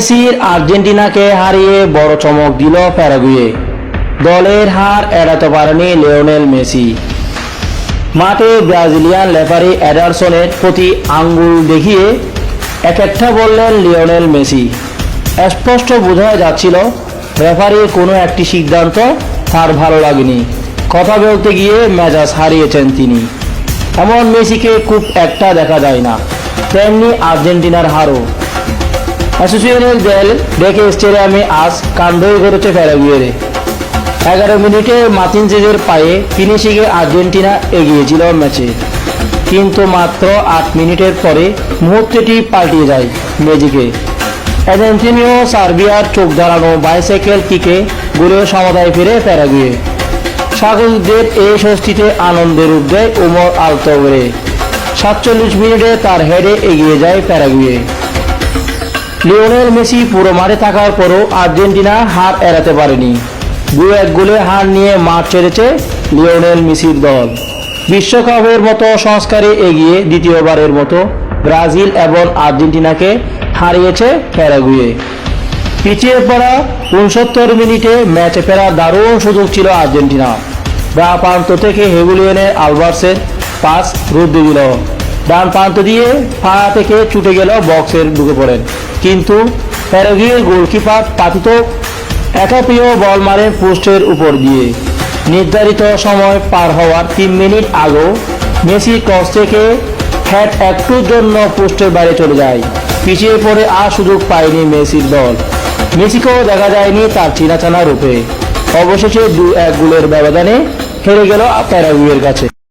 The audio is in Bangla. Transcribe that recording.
মেসির আর্জেন্টিনাকে হারিয়ে বড় চমক দিল প্যারাগুয়ে। দলের হার এড়াতে পারেনি লিওনেল মেসি। মাঠে ব্রাজিলিয়ান রেফারি এডারসনের প্রতি আঙ্গুল দেখিয়ে একটা বললেন লিওনেল মেসি। স্পষ্ট বোঝা যাচ্ছিল রেফারির কোনো একটি সিদ্ধান্ত তার ভালো লাগেনি। কথা বলতে গিয়ে মেজাজ হারিয়েছেন তিনি। এমন মেসিকে খুব একটা দেখা যায় না। তেমনি আর্জেন্টিনার হারও। অ্যাসোসিয়েশনের দেল ডেকে স্টেডিয়ামে আজ কাণ্ডই ঘটেছে প্যারাগুয়ের। 11 মিনিটে মার্টিনেজের পায়ে ফিনিশিংয়ে আর্জেন্টিনা এগিয়েছিল ম্যাচে, কিন্তু মাত্র 8 মিনিটের পরে মুহূর্তটি পাল্টে যায় ম্যাজিকে। আর্জেন্টিনীয় সার্বিয়ার চোখ ধারানো বাইসাইকেল কিকে গোলে সমতায় ফিরে প্যারাগুয়ে। স্বাগতিকদের এই ষষ্ঠীতে আনন্দের রূপ দেয় ওমর আলতোরে। 47 মিনিটে তার হেডে এগিয়ে যায় প্যারাগুয়ে। লিওনেল মেসি পুরো মাঠে থাকার পরও আর্জেন্টিনা হার এড়াতে পারেনি। 2-1 গোলে হার নিয়ে মাঠ ছেড়েছে লিওনেল মেসির দল। বিশ্বকাপের মতো সংস্কারে এগিয়ে দ্বিতীয়বারের মতো ব্রাজিল এবং আর্জেন্টিনাকে হারিয়েছে প্যারাগুয়ে। পিছিয়ে পড়া 69 মিনিটে ম্যাচে ফেরার দারুণ সুযোগ ছিল আর্জেন্টিনা। বাঁ প্রান্ত থেকে হেগুলিয়নের আলভারেজের পাস রুদ্ধে দিল। ডান প্রান্ত দিয়ে পা থেকে ছুটে গেল বক্সের ঢুকে পড়েন, কিন্তু প্যারাগুয়ের গোলকিপার পাতিত একাপিও বল মারেন পোস্টের উপর দিয়ে। নির্ধারিত সময় পার হওয়ার 3 মিনিট আগেও মেসি ক্রস থেকে হেড একটুর জন্য পোস্টের বাইরে চলে যায়। পিছিয়ে পড়ে আর সুযোগ পায়নি মেসির দল। মেসিকেও দেখা যায়নি তার চিনাচানা রূপে। অবশেষে 2-1 গোলের ব্যবধানে হেরে গেল প্যারাগুয়ের কাছে।